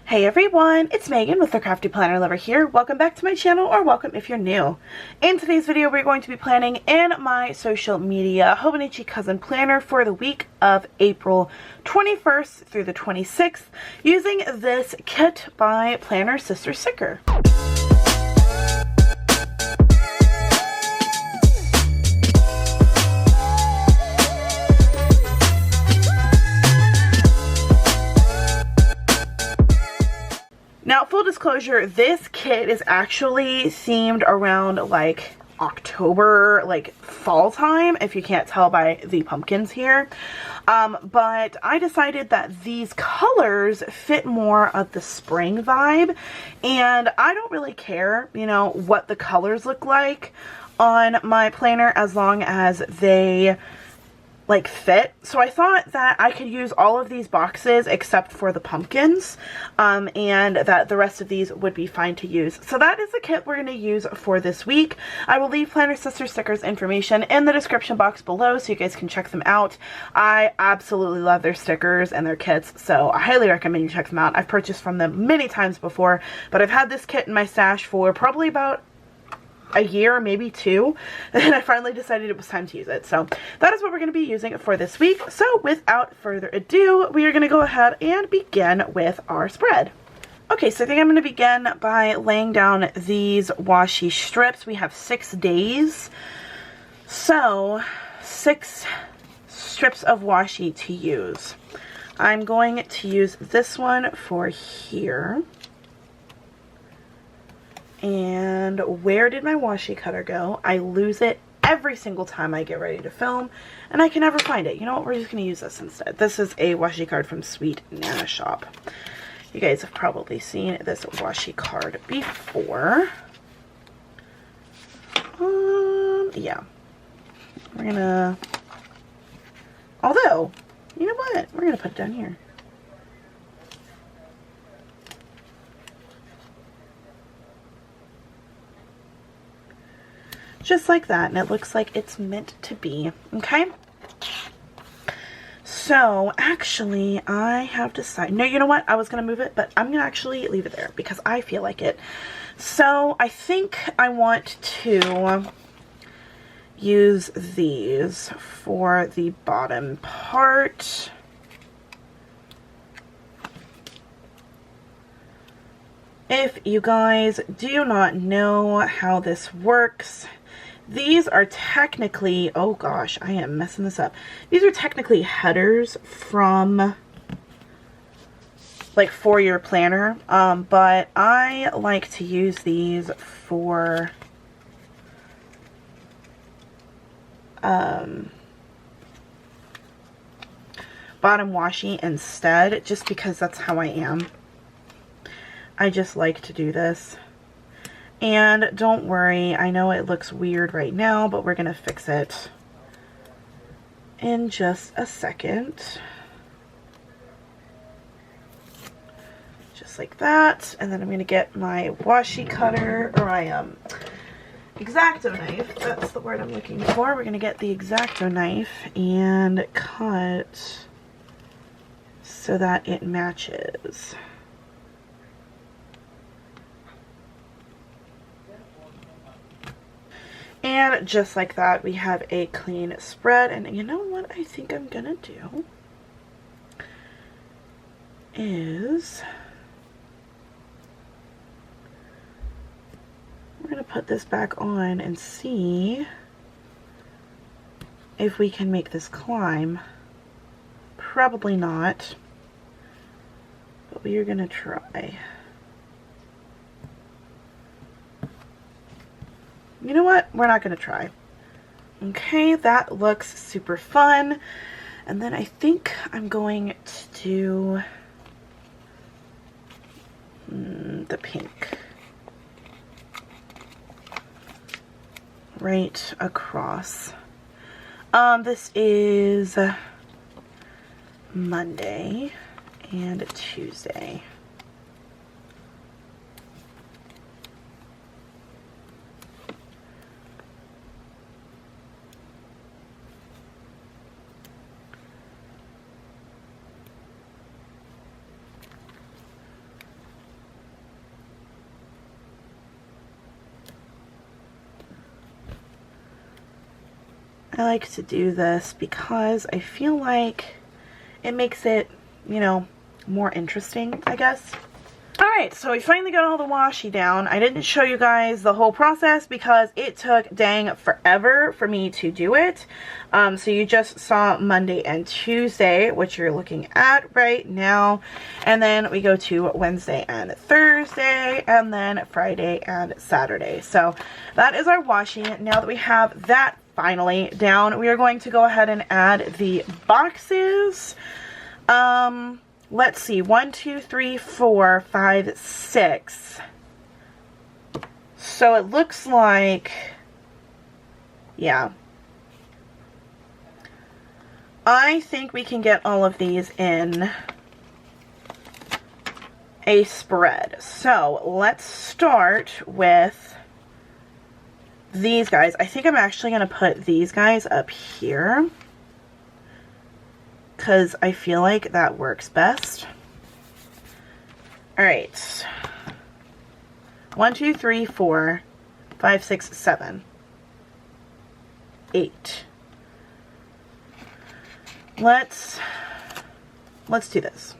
Hey everyone, it's Megan with the CraftyPlannerLovR here. Welcome back to my channel, or welcome if you're new. In today's video, we're going to be planning in my social media Hobonichi cousin planner for the week of April 21st through the 26th using this kit by PlannerSisterSticker. Now, full disclosure, this kit is actually themed around like October, like fall time, if you can't tell by the pumpkins here. But I decided that these colors fit more of the spring vibe, and I don't really care, you know, what the colors look like on my planner as long as they like fit. So I thought that I could use all of these boxes except for the pumpkins, and that the rest of these would be fine to use. So that is the kit we're going to use for this week. I will leave PlannerSisterSticker's information in the description box below so you guys can check them out. I absolutely love their stickers and their kits, so I highly recommend you check them out. I've purchased from them many times before, but I've had this kit in my stash for probably about a year, maybe two, and I finally decided it was time to use it. So that is what we're going to be using for this week. So without further ado, we are going to go ahead and begin with our spread. Okay, so I think I'm going to begin by laying down these washi strips. We have 6 days, so 6 strips of washi to use. I'm going to use this one for here. And where did my washi cutter go? I lose it every single time I get ready to film, and I can never find it. You know what? We're just going to use this instead. This is a washi card from Sweet Nana Shop. You guys have probably seen this washi card before. Yeah. We're going to... Although, you know what? We're going to put it down here. Just like that, and it looks like it's meant to be. Okay, so actually I have decided, no, you know what, I was gonna move it, but I'm gonna actually leave it there because I feel like it. So I think I want to use these for the bottom part. If you guys do not know how this works, these are technically, oh gosh, I am messing this up. These are technically headers from, like, for your planner, but I like to use these for bottom washi instead, just because that's how I am. I just like to do this. And don't worry, I know it looks weird right now, but we're going to fix it in just a second. Just like that. And then I'm going to get my washi cutter, or my X-Acto knife. That's the word I'm looking for. We're going to get the X-Acto knife and cut so that it matches. And just like that, we have a clean spread. And you know what I think I'm gonna do is we're gonna put this back on and see if we can make this climb. Probably not, but we are gonna try. You know what? We're not going to try. Okay, that looks super fun. And then I think I'm going to do the pink right across. This is Monday and Tuesday. I like to do this because I feel like it makes it, you know, more interesting, I guess. Alright, so we finally got all the washi down. I didn't show you guys the whole process because it took dang forever for me to do it. So you just saw Monday and Tuesday, which you're looking at right now. And then we go to Wednesday and Thursday, and then Friday and Saturday. So that is our washi. Now that we have that finally down, we are going to go ahead and add the boxes. Let's see, 1, 2, 3, 4, 5, 6. So it looks like, yeah. I think we can get all of these in a spread. So let's start with these guys. I think I'm actually going to put these guys up here, because I feel like that works best. Alright. 1, 2, 3, 4, 5, 6, 7, 8. Let's do this.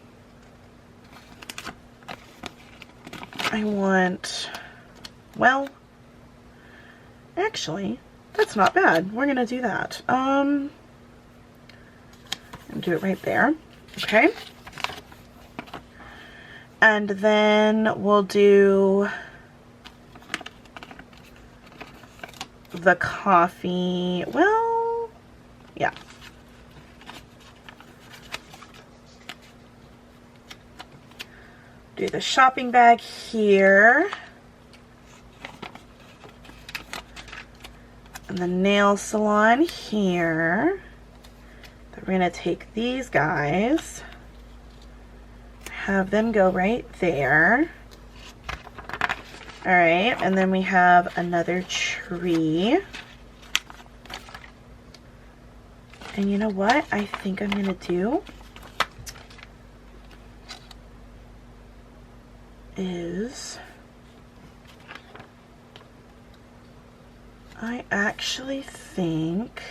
I want, well, actually, that's not bad. We're gonna do that. Do it right there. Okay. And then we'll do the coffee. Well, yeah. Do the shopping bag here. And the nail salon here. We're going to take these guys, have them go right there. Alright, and then we have another tree. And you know what I think I'm going to do is I actually think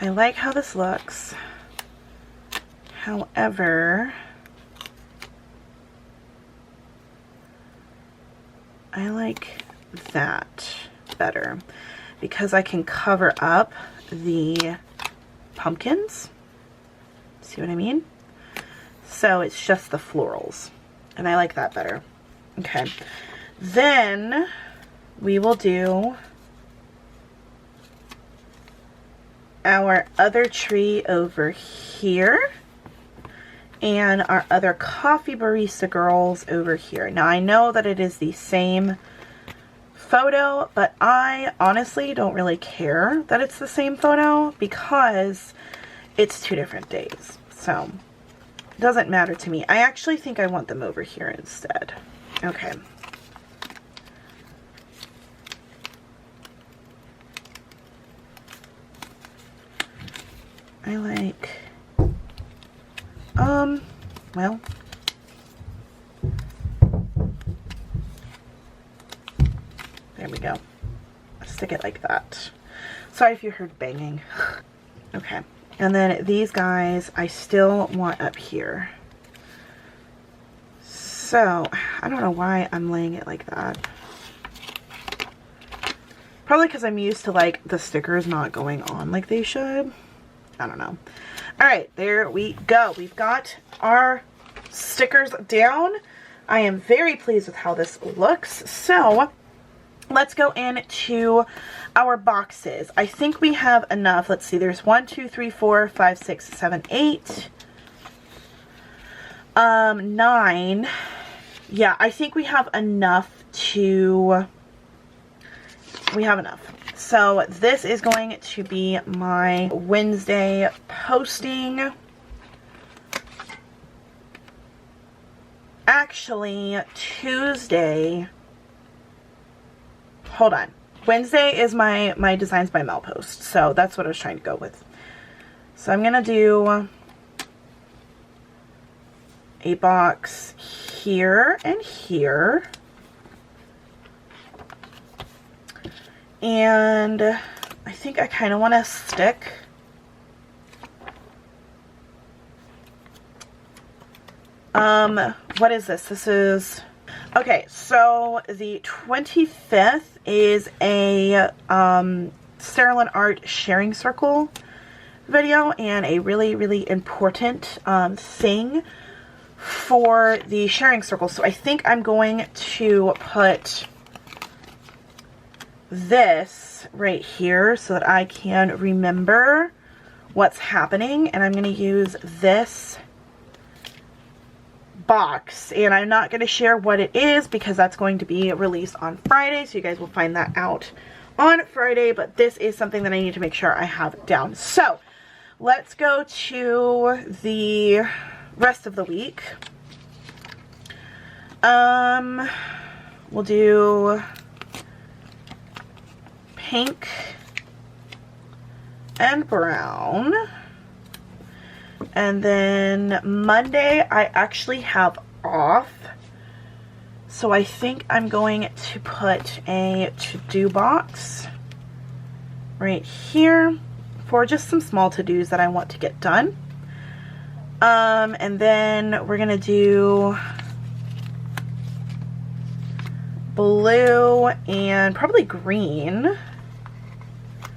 I like how this looks. However, I like that better because I can cover up the pumpkins. See what I mean? So it's just the florals, and I like that better. Okay, then we will do our other tree over here and our other coffee barista girls over here. Now I know that it is the same photo, but I honestly don't really care that it's the same photo because it's 2 different days. So it doesn't matter to me. I actually think I want them over here instead. Okay. I like, well, there we go. Stick it like that. Sorry if you heard banging. Okay. And then these guys, I still want up here. So, I don't know why I'm laying it like that. Probably because I'm used to, like, the stickers not going on like they should. I don't know. Alright, there we go. We've got our stickers down. I am very pleased with how this looks. So, let's go into our boxes. I think we have enough. Let's see. There's 1, 2, 3, 4, 5, 6, 7, 8. 9. Yeah, I think we have enough to... We have enough. So this is going to be my Wednesday posting. Actually, Tuesday... Hold on. Wednesday is my Designs by Mel post. So that's what I was trying to go with. So I'm going to do a box here and here. And I think I kind of want to stick what is this? This is, okay, so the 25th is a Sterilin Art sharing circle video, and a really, really important thing for the sharing circle. So I think I'm going to put this right here so that I can remember what's happening, and I'm going to use this box, and I'm not going to share what it is because that's going to be released on Friday, so you guys will find that out on Friday, but this is something that I need to make sure I have down. So let's go to the rest of the week. We'll do pink and brown. And then Monday I actually have off, so I think I'm going to put a to-do box right here for just some small to-dos that I want to get done. And then we're gonna do blue and probably green.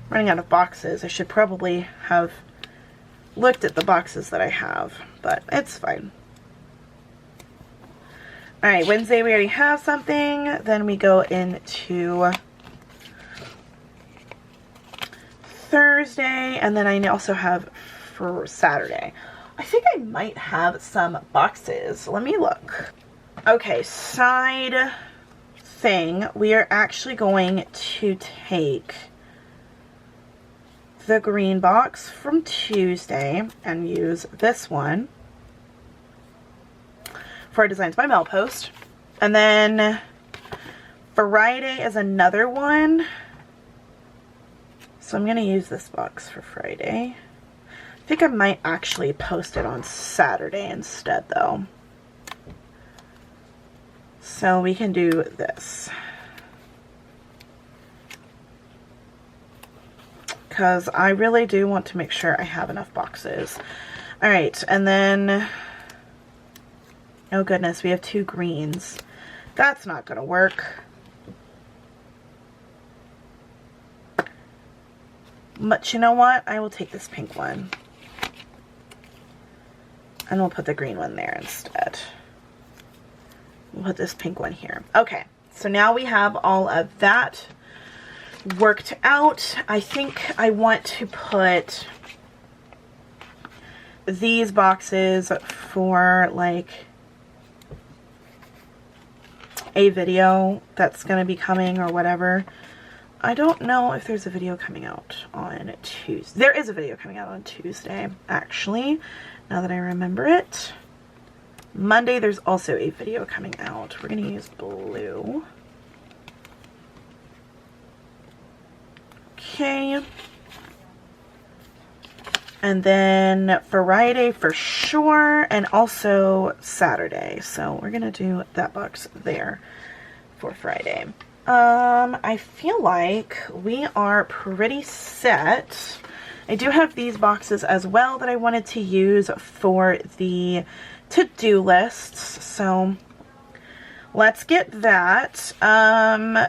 Running out of boxes. I should probably have looked at the boxes that I have, but it's fine. Alright, Wednesday we already have something. Then we go into Thursday, and then I also have for Saturday. I think I might have some boxes. Let me look. Okay, side thing. We are actually going to take the green box from Tuesday and use this one for our Designs by Mel post. And then Friday is another one. So I'm going to use this box for Friday. I think I might actually post it on Saturday instead though. So we can do this. Because I really do want to make sure I have enough boxes. Alright, and then, oh goodness, we have 2 greens. That's not going to work. But you know what? I will take this pink one. And we'll put the green one there instead. We'll put this pink one here. Okay, so now we have all of that worked out. I think I want to put these boxes for like a video that's going to be coming or whatever. I don't know if there's a video coming out on Tuesday. There is a video coming out on Tuesday, actually, now that I remember it. Monday there's also a video coming out. We're going to use blue. Okay, and then Friday for sure, and also Saturday. So we're gonna do that box there for Friday. I feel like we are pretty set. I do have these boxes as well that I wanted to use for the to-do lists, so let's get that.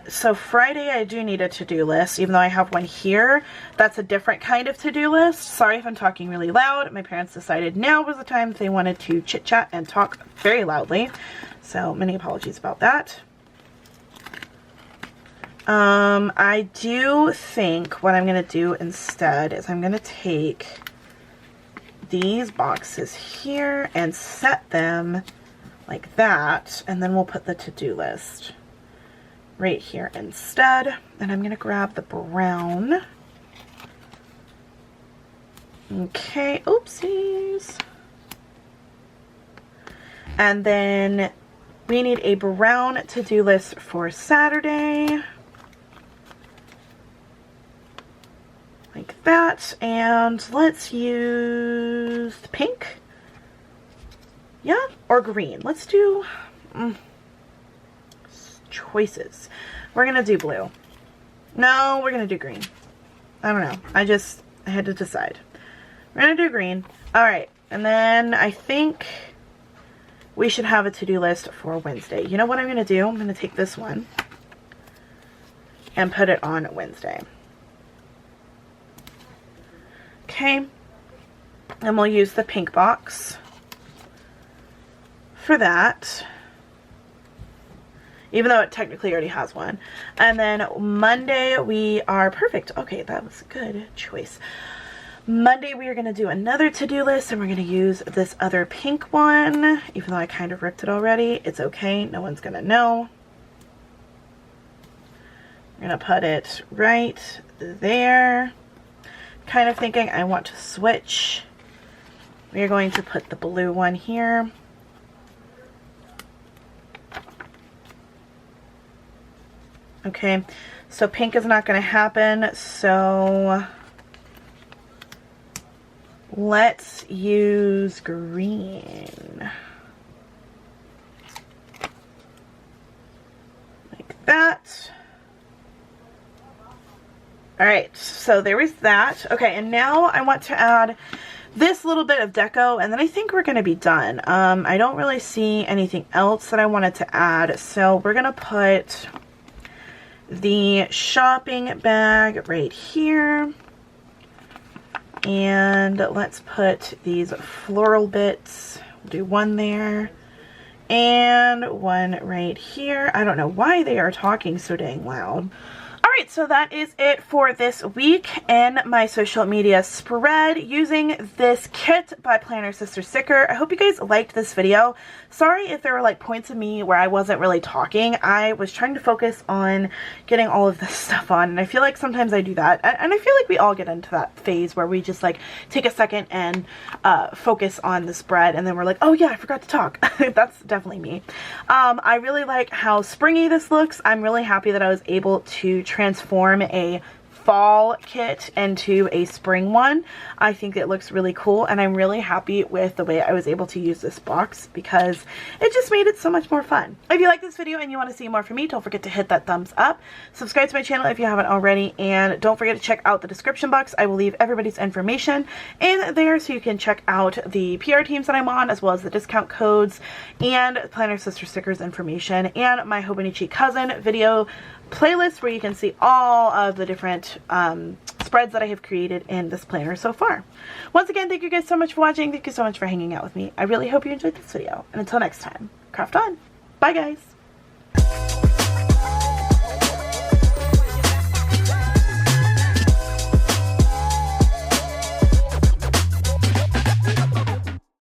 So Friday I do need a to-do list, even though I have one here. That's a different kind of to-do list. Sorry if I'm talking really loud. My parents decided now was the time they wanted to chit-chat and talk very loudly. So many apologies about that. I do think what I'm going to do instead is I'm going to take these boxes here and set them like that, and then we'll put the to-do list right here instead. And I'm going to grab the brown. Okay, oopsies. And then we need a brown to-do list for Saturday. Like that. And let's use the pink. Yeah, or green. Let's do choices. We're going to do blue. No, we're gonna do green. I don't know. I had to decide. We're gonna do green. Alright, and then I think we should have a to-do list for Wednesday. You know what I'm gonna do? I'm gonna take this one and put it on Wednesday. Okay. And we'll use the pink box for that. Even though it technically already has one. And then Monday we are perfect. Okay, that was a good choice. Monday we are going to do another to-do list, and we're going to use this other pink one. Even though I kind of ripped it already. It's okay. No one's going to know. I'm going to put it right there. Kind of thinking I want to switch. We are going to put the blue one here. Okay, so pink is not going to happen, so let's use green. Like that. Alright, so there is that. Okay, and now I want to add this little bit of deco, and then I think we're going to be done. I don't really see anything else that I wanted to add, so we're going to put the shopping bag right here, and let's put these floral bits. We'll do one there and one right here. I don't know why they are talking so dang loud. Alright, so that is it for this week in my social media spread using this kit by PlannerSisterSticker. I hope you guys liked this video. Sorry if there were like points of me where I wasn't really talking. I was trying to focus on getting all of this stuff on, and I feel like sometimes I do that. And I feel like we all get into that phase where we just like take a second and focus on the spread, and then we're like, oh yeah, I forgot to talk. That's definitely me. I really like how springy this looks. I'm really happy that I was able to transform a fall kit into a spring one. I think it looks really cool, and I'm really happy with the way I was able to use this box because it just made it so much more fun. If you like this video and you want to see more from me, don't forget to hit that thumbs up. Subscribe to my channel if you haven't already, and don't forget to check out the description box. I will leave everybody's information in there so you can check out the PR teams that I'm on, as well as the discount codes and Planner Sister Stickers information, and my Hobonichi cousin video playlist where you can see all of the different spreads that I have created in this planner so far. Once again, thank you guys so much for watching. Thank you so much for hanging out with me. I really hope you enjoyed this video. And until next time, craft on. Bye guys.